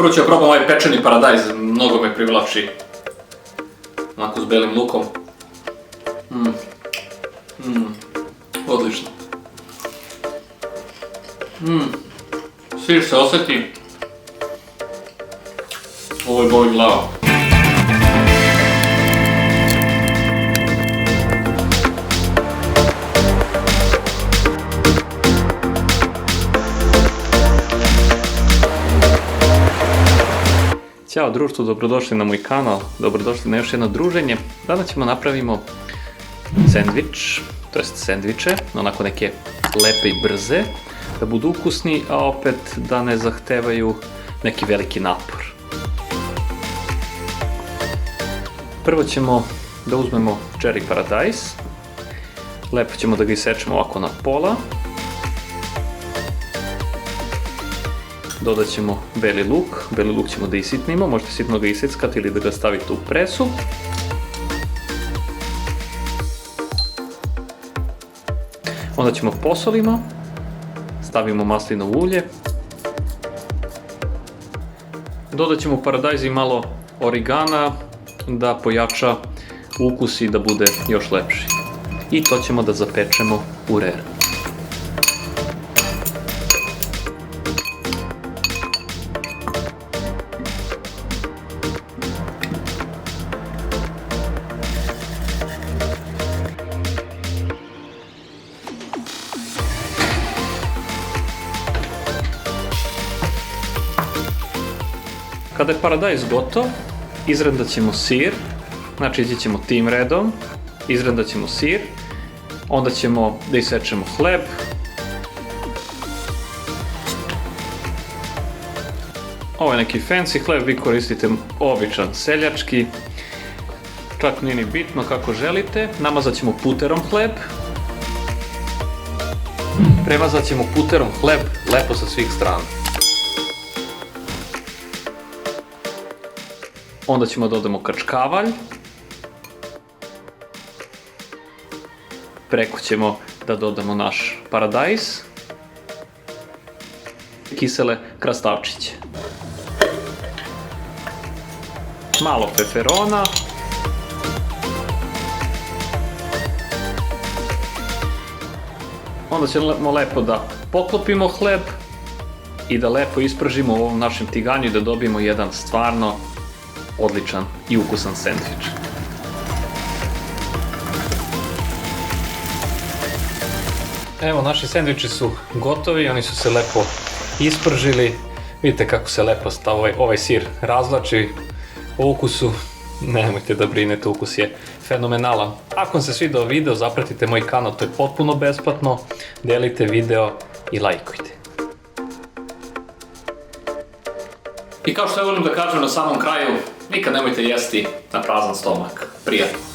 Prvo ću ja probam ovaj pečeni paradajz, mnogo me privlači. Onako s belim lukom. Odlično. Sir se osjeti. Ovo je boli glava. Ćao društvo, dobrodošli na moj kanal, dobrodošli na još jedno druženje. Danas ćemo napravimo sendvič, to jest sendviče, onako neke lepe i brze, da budu ukusni, a opet da ne zahtevaju neki veliki napor. Prvo ćemo da uzmemo cherry paradajz, lepo ćemo da ga isečemo ovako na pola. Dodat ćemo beli luk ćemo da isitnimo, možete sitno ga iseckati ili da ga stavite u presu. Onda ćemo posolimo, stavimo maslinovo ulje. Dodat ćemo u paradajz i malo origana da pojača ukus i da bude još lepši. I to ćemo da zapečemo u reru. Kada je paradajz gotov, izrendat ćemo sir, znači ići ćemo tim redom, izrendat ćemo sir, onda ćemo da isečemo hleb, ovo je neki fancy hleb, vi koristite običan seljački, čak nije ni bitno kako želite, namazat ćemo puterom hleb, premazat ćemo puterom hleb lepo sa svih strana. Onda ćemo da dodamo kačkavalj, preko ćemo da dodamo naš paradajz, kisele krastavčiće, malo peperona, onda ćemo lepo da poklopimo hleb i da lepo ispržimo u ovom našem tiganju i da dobijemo jedan stvarno odličan i ukusan sendvič. Evo, naši sendviči su gotovi, oni su se lepo ispržili. Vidite kako se lepo ovaj sir razvlači. O ukusu nemojte da brinete, ukus je fenomenalan. Ako vam se svidao video, zapratite moj kanal, to je potpuno besplatno. Delite video i lajkujte. I kao što ja volim da kažem na samom kraju, nikad nemojte jesti na prazan stomak. Prijatno!